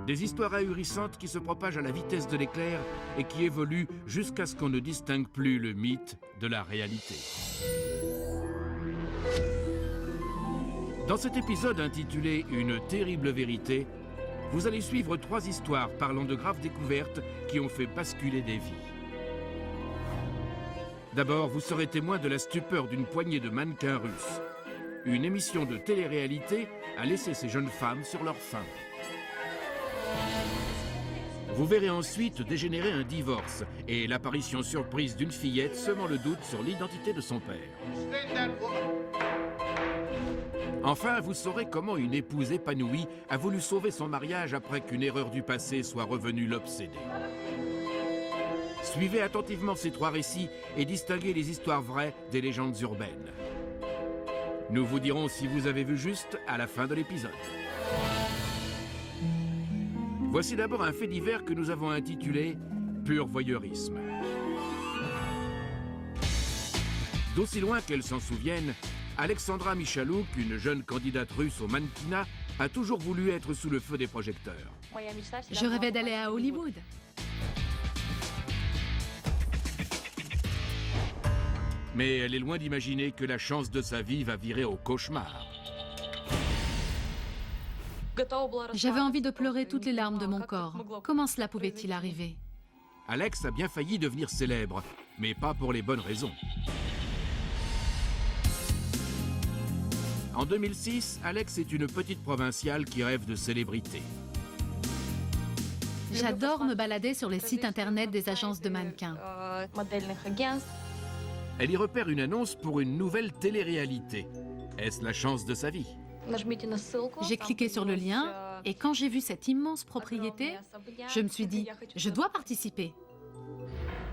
Des histoires ahurissantes qui se propagent à la vitesse de l'éclair et qui évoluent jusqu'à ce qu'on ne distingue plus le mythe de la réalité. Dans cet épisode intitulé « Une terrible vérité », vous allez suivre 3 histoires parlant de graves découvertes qui ont fait basculer des vies. D'abord, vous serez témoin de la stupeur d'une poignée de mannequins russes. Une émission de télé-réalité a laissé ces jeunes femmes sur leur faim. Vous verrez ensuite dégénérer un divorce et l'apparition surprise d'une fillette semant le doute sur l'identité de son père. Enfin, vous saurez comment une épouse épanouie a voulu sauver son mariage après qu'une erreur du passé soit revenue l'obséder. Suivez attentivement ces 3 récits et distinguez les histoires vraies des légendes urbaines. Nous vous dirons si vous avez vu juste à la fin de l'épisode. Voici d'abord un fait divers que nous avons intitulé « Pur voyeurisme ». D'aussi loin qu'elle s'en souvienne, Alexandra Michaluk, une jeune candidate russe au mannequinat, a toujours voulu être sous le feu des projecteurs. Je rêvais d'aller à Hollywood. Mais elle est loin d'imaginer que la chance de sa vie va virer au cauchemar. J'avais envie de pleurer toutes les larmes de mon corps. Comment cela pouvait-il arriver? Alex a bien failli devenir célèbre, mais pas pour les bonnes raisons. En 2006, Alex est une petite provinciale qui rêve de célébrité. J'adore me balader sur les sites internet des agences de mannequins. Elle y repère une annonce pour une nouvelle télé-réalité. Est-ce la chance de sa vie? J'ai cliqué sur le lien et quand j'ai vu cette immense propriété, je me suis dit, je dois participer.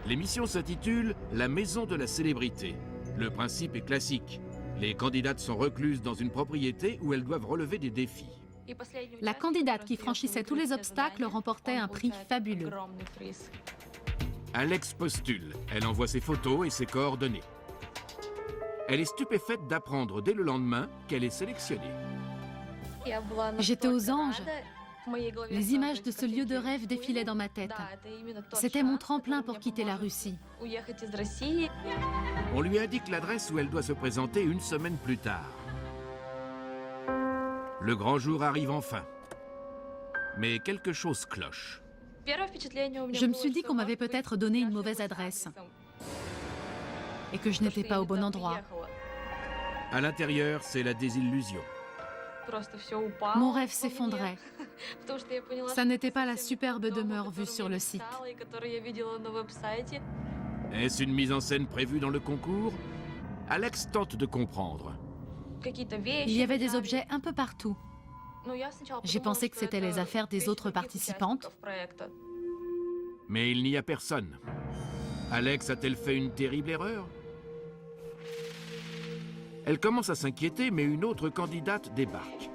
L'émission s'intitule « La maison de la célébrité ». Le principe est classique. Les candidates sont recluses dans une propriété où elles doivent relever des défis. La candidate qui franchissait tous les obstacles remportait un prix fabuleux. Alex postule. Elle envoie ses photos et ses coordonnées. Elle est stupéfaite d'apprendre dès le lendemain qu'elle est sélectionnée. J'étais aux anges. Les images de ce lieu de rêve défilaient dans ma tête. C'était mon tremplin pour quitter la Russie. On lui indique l'adresse où elle doit se présenter une semaine plus tard. Le grand jour arrive enfin. Mais quelque chose cloche. Je me suis dit qu'on m'avait peut-être donné une mauvaise adresse et que je n'étais pas au bon endroit. À l'intérieur, c'est la désillusion. Mon rêve s'effondrait. Ça n'était pas la superbe demeure vue sur le site. Est-ce une mise en scène prévue dans le concours? Alex tente de comprendre. Il y avait des objets un peu partout. J'ai pensé que c'était les affaires des autres participantes. Mais il n'y a personne. Alex a-t-elle fait une terrible erreur? Elle commence à s'inquiéter, mais une autre candidate débarque.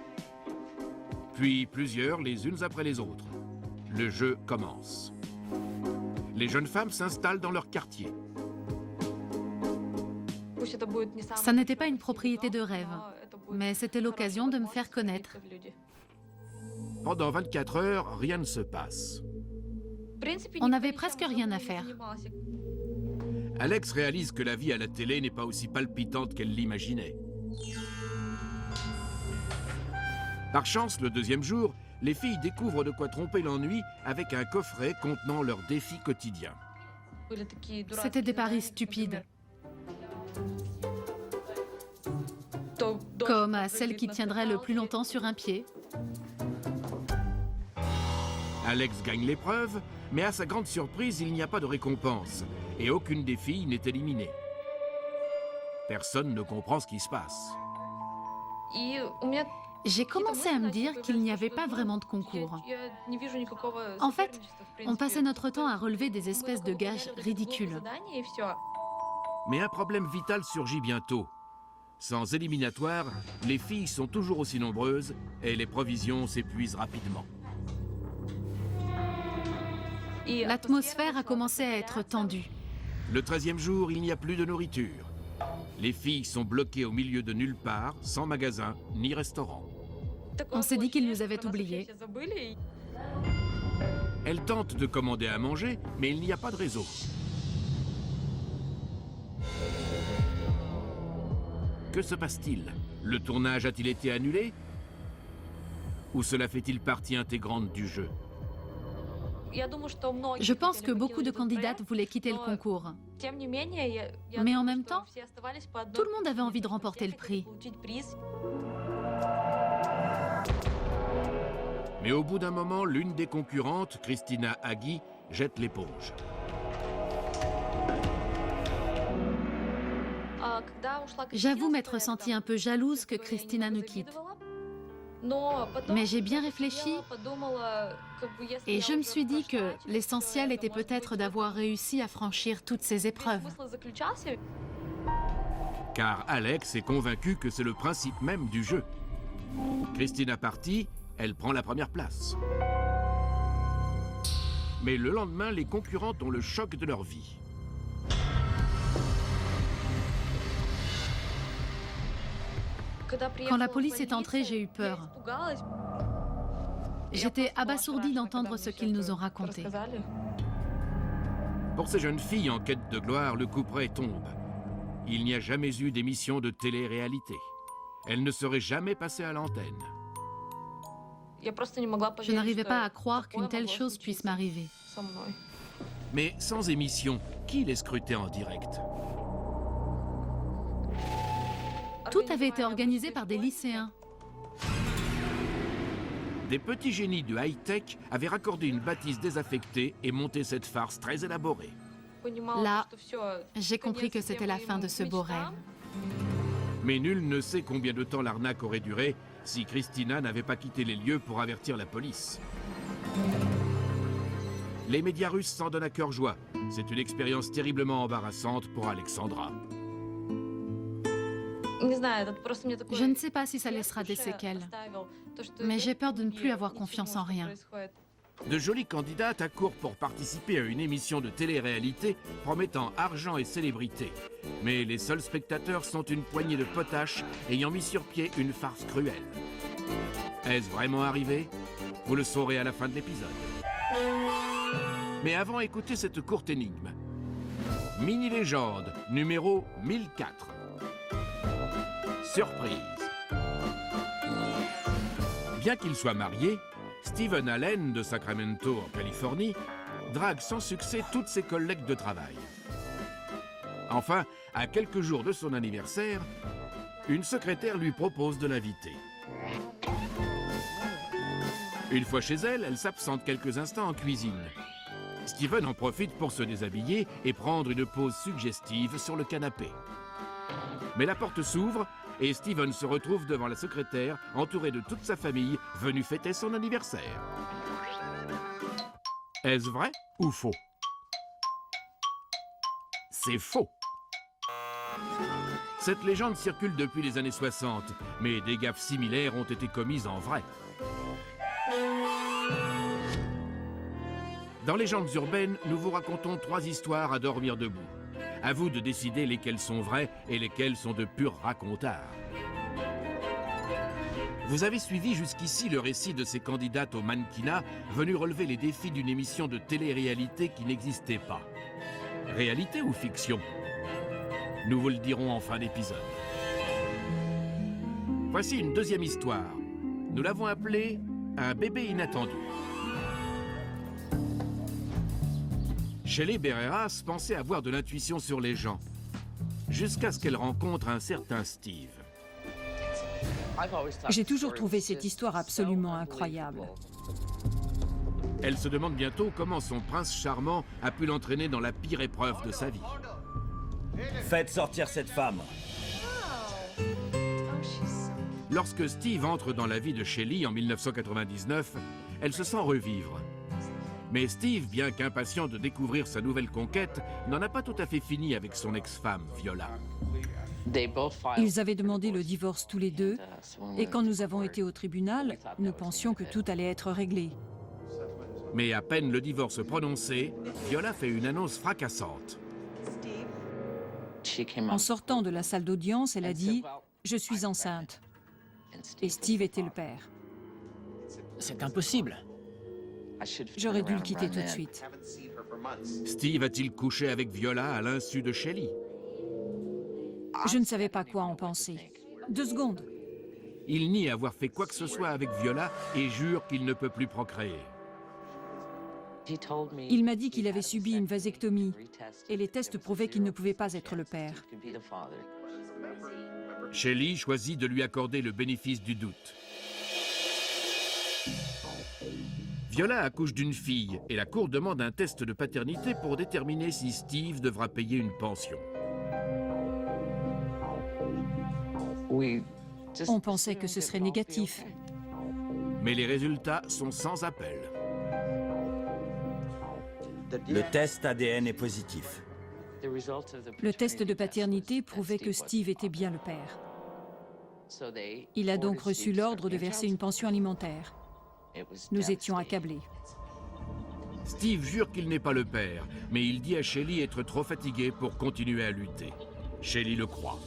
Puis plusieurs, les unes après les autres. Le jeu commence. Les jeunes femmes s'installent dans leur quartier. Ça n'était pas une propriété de rêve, mais c'était l'occasion de me faire connaître. Pendant 24 heures, rien ne se passe. On n'avait presque rien à faire. Alex réalise que la vie à la télé n'est pas aussi palpitante qu'elle l'imaginait. Par chance, le 2e jour, les filles découvrent de quoi tromper l'ennui avec un coffret contenant leurs défis quotidiens. C'était des paris stupides. Comme à celle qui tiendrait le plus longtemps sur un pied. Alex gagne l'épreuve, mais à sa grande surprise, il n'y a pas de récompense et aucune des filles n'est éliminée. Personne ne comprend ce qui se passe. J'ai commencé à me dire qu'il n'y avait pas vraiment de concours. En fait, on passait notre temps à relever des espèces de gages ridicules. Mais un problème vital surgit bientôt. Sans éliminatoire, les filles sont toujours aussi nombreuses et les provisions s'épuisent rapidement. L'atmosphère a commencé à être tendue. Le 13e jour, il n'y a plus de nourriture. Les filles sont bloquées au milieu de nulle part, sans magasin ni restaurant. On s'est dit qu'ils nous avaient oubliés. Elle tente de commander à manger, mais il n'y a pas de réseau. Que se passe-t-il? Le tournage a-t-il été annulé? Ou cela fait-il partie intégrante du jeu? Je pense que beaucoup de candidates voulaient quitter le concours. Mais en même temps, tout le monde avait envie de remporter le prix. Mais au bout d'un moment, l'une des concurrentes, Christina Hagi, jette l'éponge. J'avoue m'être sentie un peu jalouse que Christina nous quitte. Mais j'ai bien réfléchi et je me suis dit que l'essentiel était peut-être d'avoir réussi à franchir toutes ces épreuves. Car Alex est convaincu que c'est le principe même du jeu. Christina partie, elle prend la première place. Mais le lendemain, les concurrentes ont le choc de leur vie. Quand la police est entrée, j'ai eu peur. J'étais abasourdie d'entendre ce qu'ils nous ont raconté. Pour ces jeunes filles en quête de gloire, le couperet tombe. Il n'y a jamais eu d'émission de télé-réalité. Elles ne seraient jamais passées à l'antenne. Je n'arrivais pas à croire qu'une telle chose puisse m'arriver. Mais sans émission, qui les scrutait en direct? Tout avait été organisé par des lycéens. Des petits génies du high-tech avaient raccordé une bâtisse désaffectée et monté cette farce très élaborée. Là, j'ai compris que c'était la fin de ce beau rêve. Mais nul ne sait combien de temps l'arnaque aurait duré si Christina n'avait pas quitté les lieux pour avertir la police. Les médias russes s'en donnent à cœur joie. C'est une expérience terriblement embarrassante pour Alexandra. Je ne sais pas si ça laissera des séquelles, mais j'ai peur de ne plus avoir confiance en rien. De jolies candidates accourent pour participer à une émission de télé-réalité promettant argent et célébrité. Mais les seuls spectateurs sont une poignée de potaches ayant mis sur pied une farce cruelle. Est-ce vraiment arrivé? Vous le saurez à la fin de l'épisode. Mais avant, écoutez cette courte énigme. Mini-légende, numéro 1004. Surprise. Bien qu'il soit marié, Steven Allen de Sacramento, en Californie, drague sans succès toutes ses collègues de travail. Enfin, à quelques jours de son anniversaire, une secrétaire lui propose de l'inviter. Une fois chez elle, elle s'absente quelques instants en cuisine. Steven en profite pour se déshabiller et prendre une pause suggestive sur le canapé. Mais la porte s'ouvre et Steven se retrouve devant la secrétaire, entouré de toute sa famille, venue fêter son anniversaire. Est-ce vrai ou faux? C'est faux. Cette légende circule depuis les années 60, mais des gaffes similaires ont été commises en vrai. Dans Légendes urbaines, nous vous racontons 3 histoires à dormir debout. À vous de décider lesquelles sont vraies et lesquelles sont de purs racontards. Vous avez suivi jusqu'ici le récit de ces candidates au mannequinat venues relever les défis d'une émission de télé-réalité qui n'existait pas. Réalité ou fiction? Nous vous le dirons en fin d'épisode. Voici une deuxième histoire. Nous l'avons appelée « Un bébé inattendu ». Shelley Berreras pensait avoir de l'intuition sur les gens, jusqu'à ce qu'elle rencontre un certain Steve. J'ai toujours trouvé cette histoire absolument incroyable. Elle se demande bientôt comment son prince charmant a pu l'entraîner dans la pire épreuve de sa vie. Faites sortir cette femme. Lorsque Steve entre dans la vie de Shelley en 1999, elle se sent revivre. Mais Steve, bien qu'impatient de découvrir sa nouvelle conquête, n'en a pas tout à fait fini avec son ex-femme, Viola. Ils avaient demandé le divorce tous les deux, et quand nous avons été au tribunal, nous pensions que tout allait être réglé. Mais à peine le divorce prononcé, Viola fait une annonce fracassante. En sortant de la salle d'audience, elle a dit « Je suis enceinte ». Et Steve était le père. C'est impossible. J'aurais dû le quitter tout de suite. Steve a-t-il couché avec Viola à l'insu de Shelley? Je ne savais pas quoi en penser. 2 secondes. Il nie avoir fait quoi que ce soit avec Viola et jure qu'il ne peut plus procréer. Il m'a dit qu'il avait subi une vasectomie et les tests prouvaient qu'il ne pouvait pas être le père. Shelley choisit de lui accorder le bénéfice du doute. Viola accouche d'une fille et la cour demande un test de paternité pour déterminer si Steve devra payer une pension. On pensait que ce serait négatif. Mais les résultats sont sans appel. Le test ADN est positif. Le test de paternité prouvait que Steve était bien le père. Il a donc reçu l'ordre de verser une pension alimentaire. Nous étions accablés. Steve jure qu'il n'est pas le père, mais il dit à Shelley être trop fatigué pour continuer à lutter. Shelley le croit.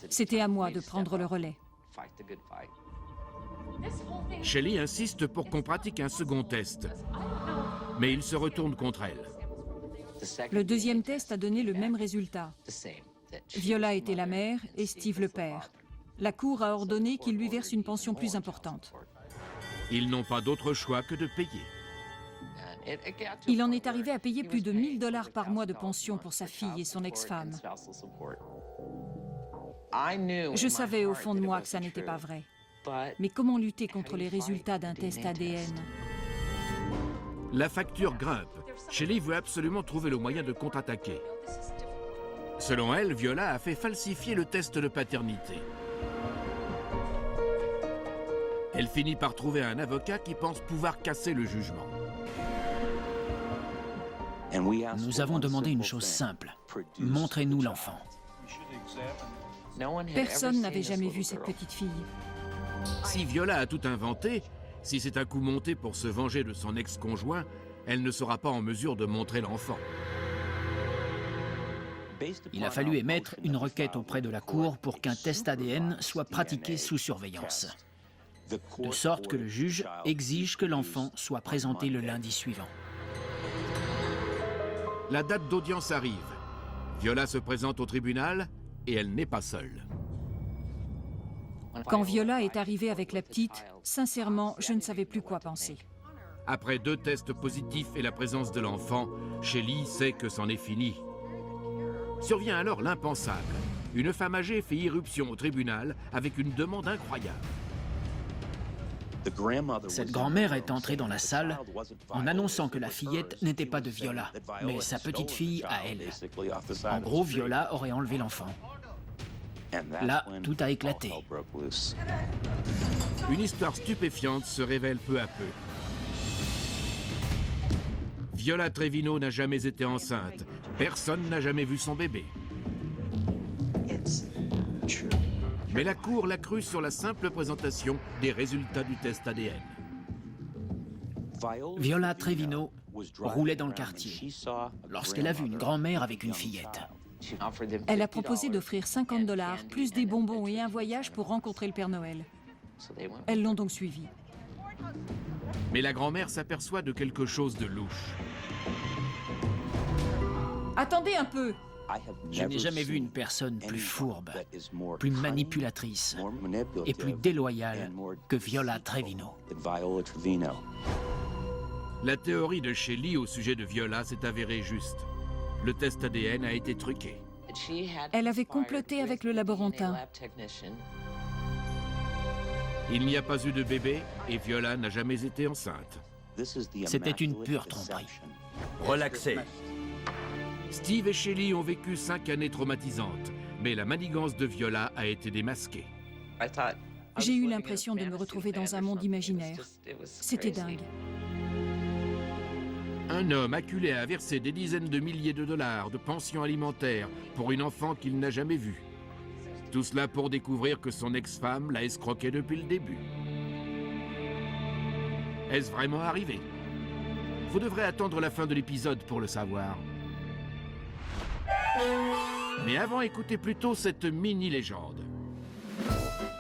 C'était à moi de prendre le relais. Shelley insiste pour qu'on pratique un second test, mais il se retourne contre elle. Le deuxième test a donné le même résultat. Viola était la mère et Steve le père. La cour a ordonné qu'il lui verse une pension plus importante. Ils n'ont pas d'autre choix que de payer. Il en est arrivé à payer plus de 1 000 $ par mois de pension pour sa fille et son ex-femme. Je savais au fond de moi que ça n'était pas vrai. Mais comment lutter contre les résultats d'un test ADN? La facture grimpe. Shelley veut absolument trouver le moyen de contre-attaquer. Selon elle, Viola a fait falsifier le test de paternité. Elle finit par trouver un avocat qui pense pouvoir casser le jugement. Nous avons demandé une chose simple. Montrez-nous l'enfant. Personne n'avait jamais vu cette petite fille. Si Viola a tout inventé, si c'est un coup monté pour se venger de son ex-conjoint, elle ne sera pas en mesure de montrer l'enfant. Il a fallu émettre une requête auprès de la Cour pour qu'un test ADN soit pratiqué sous surveillance, de sorte que le juge exige que l'enfant soit présenté le lundi suivant. La date d'audience arrive. Viola se présente au tribunal et elle n'est pas seule. Quand Viola est arrivée avec la petite, sincèrement, je ne savais plus quoi penser. Après 2 tests positifs et la présence de l'enfant, Shelley sait que c'en est fini. Survient alors l'impensable. Une femme âgée fait irruption au tribunal avec une demande incroyable. Cette grand-mère est entrée dans la salle en annonçant que la fillette n'était pas de Viola, mais sa petite-fille à elle. En gros, Viola aurait enlevé l'enfant. Là, tout a éclaté. Une histoire stupéfiante se révèle peu à peu. Viola Trevino n'a jamais été enceinte. Personne n'a jamais vu son bébé. Mais la Cour l'a crue sur la simple présentation des résultats du test ADN. Viola Trevino roulait dans le quartier lorsqu'elle a vu une grand-mère avec une fillette. Elle a proposé d'offrir 50 $, plus des bonbons et un voyage pour rencontrer le Père Noël. Elles l'ont donc suivi. Mais la grand-mère s'aperçoit de quelque chose de louche. Attendez un peu! Je n'ai jamais vu une personne plus fourbe, plus manipulatrice et plus déloyale que Viola Trevino. La théorie de Shelley au sujet de Viola s'est avérée juste. Le test ADN a été truqué. Elle avait comploté avec le laborantin. Il n'y a pas eu de bébé et Viola n'a jamais été enceinte. C'était une pure tromperie. Relaxez. Steve et Shelley ont vécu 5 années traumatisantes, mais la manigance de Viola a été démasquée. J'ai eu l'impression de me retrouver dans un monde imaginaire. C'était dingue. Un homme acculé à verser des dizaines de milliers de dollars de pension alimentaire pour une enfant qu'il n'a jamais vue. Tout cela pour découvrir que son ex-femme l'a escroqué depuis le début. Est-ce vraiment arrivé? Vous devrez attendre la fin de l'épisode pour le savoir. Mais avant, écoutez plutôt cette mini-légende.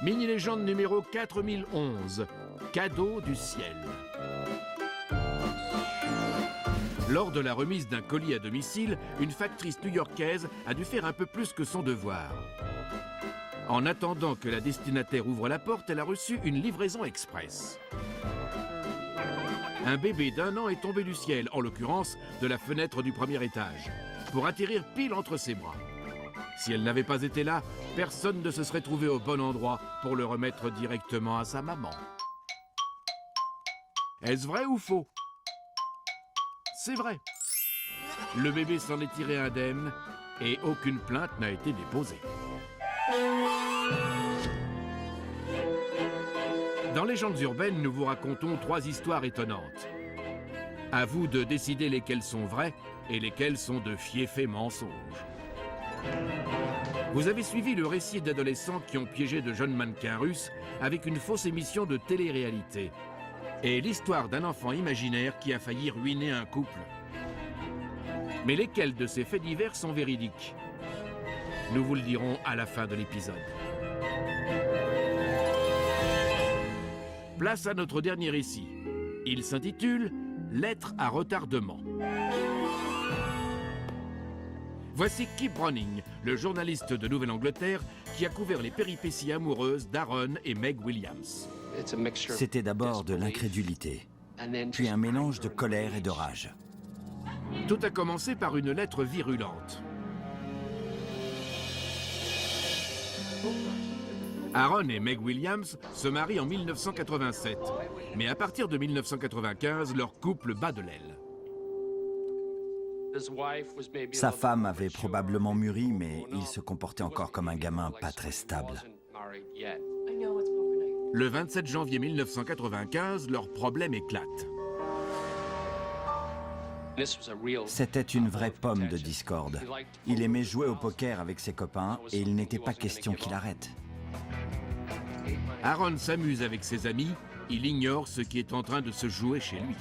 Mini-légende numéro 4011, cadeau du ciel. Lors de la remise d'un colis à domicile, une factrice new-yorkaise a dû faire un peu plus que son devoir. En attendant que la destinataire ouvre la porte, elle a reçu une livraison express. Un bébé d'1 an est tombé du ciel, en l'occurrence de la fenêtre du premier étage, pour atterrir pile entre ses bras. Si elle n'avait pas été là, personne ne se serait trouvé au bon endroit pour le remettre directement à sa maman. Est-ce vrai ou faux? C'est vrai. Le bébé s'en est tiré indemne et aucune plainte n'a été déposée. Dans Légendes urbaines, nous vous racontons 3 histoires étonnantes. À vous de décider lesquelles sont vraies et lesquelles sont de fiefés mensonges. Vous avez suivi le récit d'adolescents qui ont piégé de jeunes mannequins russes avec une fausse émission de télé-réalité. Et l'histoire d'un enfant imaginaire qui a failli ruiner un couple. Mais lesquels de ces faits divers sont véridiques? Nous vous le dirons à la fin de l'épisode. Place à notre dernier récit. Il s'intitule « Lettre à retardement ». Voici Kip Browning, le journaliste de Nouvelle-Angleterre qui a couvert les péripéties amoureuses d'Aaron et Meg Williams. C'était d'abord de l'incrédulité, puis un mélange de colère et de rage. Tout a commencé par une lettre virulente. Aaron et Meg Williams se marient en 1987, mais à partir de 1995, leur couple bat de l'aile. Sa femme avait probablement mûri, mais il se comportait encore comme un gamin pas très stable. Le 27 janvier 1995, leur problème éclate. C'était une vraie pomme de discorde. Il aimait jouer au poker avec ses copains et il n'était pas question qu'il arrête. Aaron s'amuse avec ses amis, il ignore ce qui est en train de se jouer chez lui.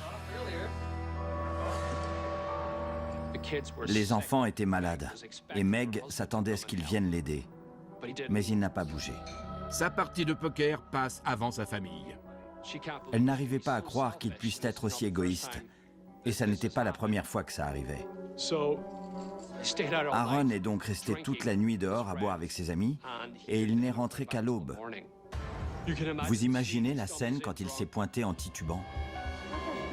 Les enfants étaient malades et Meg s'attendait à ce qu'il vienne l'aider. Mais il n'a pas bougé. Sa partie de poker passe avant sa famille. Elle n'arrivait pas à croire qu'il puisse être aussi égoïste. Et ça n'était pas la première fois que ça arrivait. Aaron est donc resté toute la nuit dehors à boire avec ses amis et il n'est rentré qu'à l'aube. Vous imaginez la scène quand il s'est pointé en titubant?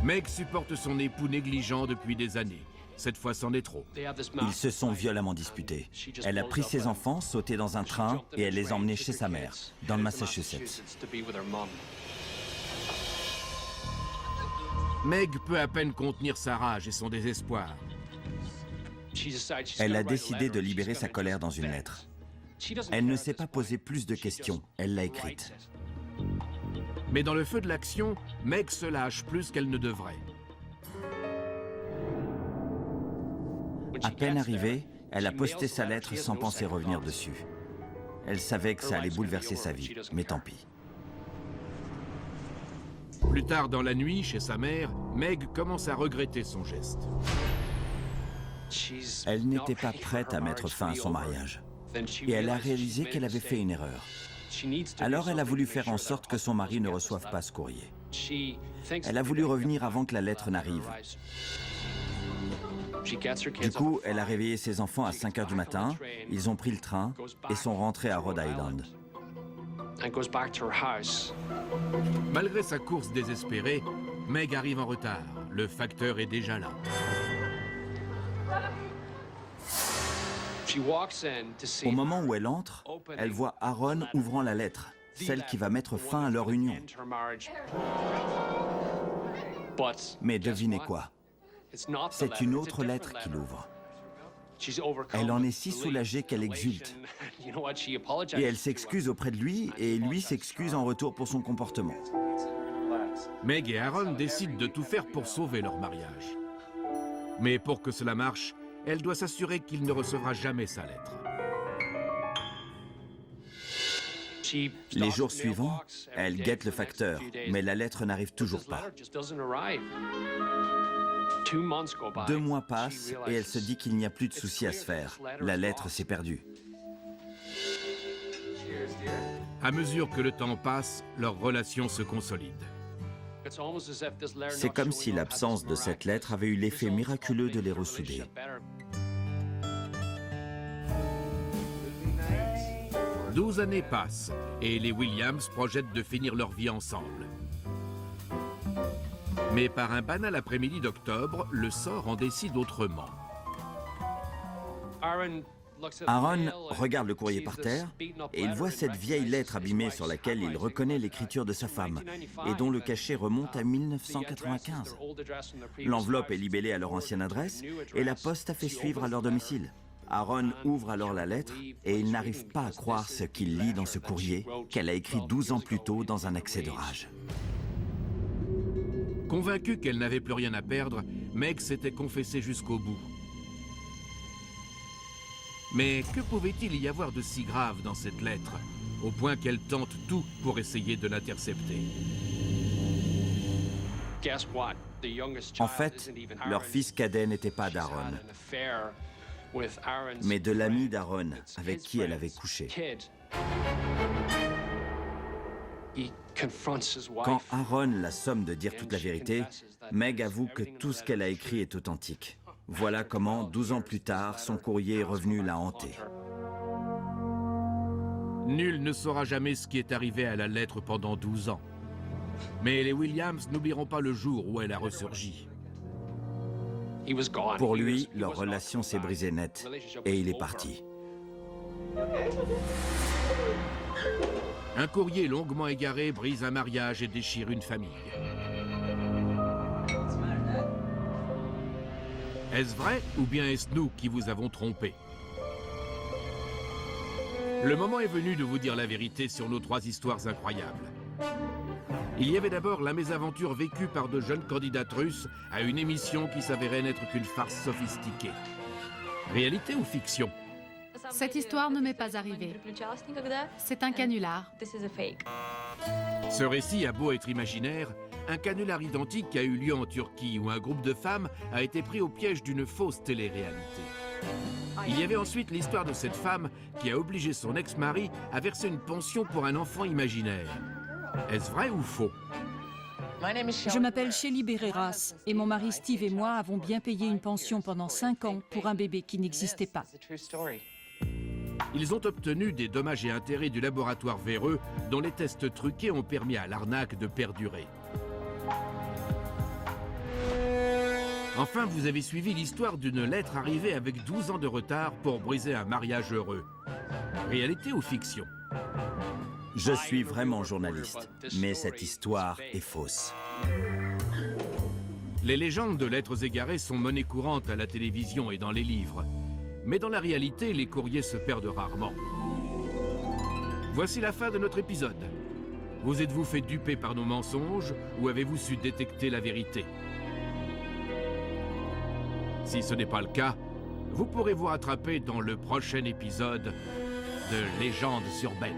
Meg supporte son époux négligent depuis des années. Cette fois, c'en est trop. Ils se sont violemment disputés. Elle a pris ses enfants, sauté dans un train et elle les a emmenés chez sa mère, dans le Massachusetts. Meg peut à peine contenir sa rage et son désespoir. Elle a décidé de libérer sa colère dans une lettre. Elle ne s'est pas posé plus de questions, elle l'a écrite. Mais dans le feu de l'action, Meg se lâche plus qu'elle ne devrait. À peine arrivée, elle a posté sa lettre sans penser revenir dessus. Elle savait que ça allait bouleverser sa vie, mais tant pis. Plus tard dans la nuit, chez sa mère, Meg commence à regretter son geste. Elle n'était pas prête à mettre fin à son mariage. Et elle a réalisé qu'elle avait fait une erreur. Alors elle a voulu faire en sorte que son mari ne reçoive pas ce courrier. Elle a voulu revenir avant que la lettre n'arrive. Du coup, elle a réveillé ses enfants à 5 h du matin, ils ont pris le train et sont rentrés à Rhode Island. Malgré sa course désespérée, Meg arrive en retard. Le facteur est déjà là. Au moment où elle entre, elle voit Aaron ouvrant la lettre, celle qui va mettre fin à leur union. Mais devinez quoi? C'est une autre lettre qu'il ouvre. Elle en est si soulagée qu'elle exulte. Et elle s'excuse auprès de lui, et lui s'excuse en retour pour son comportement. Meg et Aaron décident de tout faire pour sauver leur mariage. Mais pour que cela marche, elle doit s'assurer qu'il ne recevra jamais sa lettre. Les jours suivants, elle guette le facteur, mais la lettre n'arrive toujours pas. 2 mois passent et elle se dit qu'il n'y a plus de souci à se faire. La lettre s'est perdue. À mesure que le temps passe, leur relation se consolide. C'est comme si l'absence de cette lettre avait eu l'effet miraculeux de les ressouder. « 12 années passent et les Williams projettent de finir leur vie ensemble. Mais par un banal après-midi d'octobre, le sort en décide autrement. Aaron regarde le courrier par terre et il voit cette vieille lettre abîmée sur laquelle il reconnaît l'écriture de sa femme et dont le cachet remonte à 1995. L'enveloppe est libellée à leur ancienne adresse et la poste a fait suivre à leur domicile. Aaron ouvre alors la lettre et il n'arrive pas à croire ce qu'il lit dans ce courrier qu'elle a écrit 12 ans plus tôt dans un accès de rage. Convaincue qu'elle n'avait plus rien à perdre, Meg s'était confessée jusqu'au bout. Mais que pouvait-il y avoir de si grave dans cette lettre, au point qu'elle tente tout pour essayer de l'intercepter? En fait, leur fils cadet n'était pas d'Aaron, mais de l'ami d'Aaron avec qui elle avait couché. Quand Aaron la somme de dire toute la vérité, Meg avoue que tout ce qu'elle a écrit est authentique. Voilà comment, 12 ans plus tard, son courrier est revenu la hanter. Nul ne saura jamais ce qui est arrivé à la lettre pendant 12 ans. Mais les Williams n'oublieront pas le jour où elle a ressurgi. Pour lui, leur relation s'est brisée net et il est parti. Un courrier longuement égaré brise un mariage et déchire une famille. Est-ce vrai ou bien est-ce nous qui vous avons trompé? Le moment est venu de vous dire la vérité sur nos 3 histoires incroyables. Il y avait d'abord la mésaventure vécue par de jeunes candidates russes à une émission qui s'avérait n'être qu'une farce sophistiquée. Réalité ou fiction? Cette histoire ne m'est pas arrivée. C'est un canular. Ce récit a beau être imaginaire, un canular identique a eu lieu en Turquie où un groupe de femmes a été pris au piège d'une fausse télé-réalité. Il y avait ensuite l'histoire de cette femme qui a obligé son ex-mari à verser une pension pour un enfant imaginaire. Est-ce vrai ou faux? Je m'appelle Shelly Bereras et mon mari Steve et moi avons bien payé une pension pendant 5 ans pour un bébé qui n'existait pas. Ils ont obtenu des dommages et intérêts du laboratoire véreux dont les tests truqués ont permis à l'arnaque de perdurer. Enfin, vous avez suivi l'histoire d'une lettre arrivée avec 12 ans de retard pour briser un mariage heureux. Réalité ou fiction? Je suis vraiment journaliste, mais cette histoire est fausse. Les légendes de lettres égarées sont monnaie courante à la télévision et dans les livres. Mais dans la réalité, les courriers se perdent rarement. Voici la fin de notre épisode. Vous êtes-vous fait duper par nos mensonges ou avez-vous su détecter la vérité? Si ce n'est pas le cas, vous pourrez vous rattraper dans le prochain épisode de Légendes urbaines.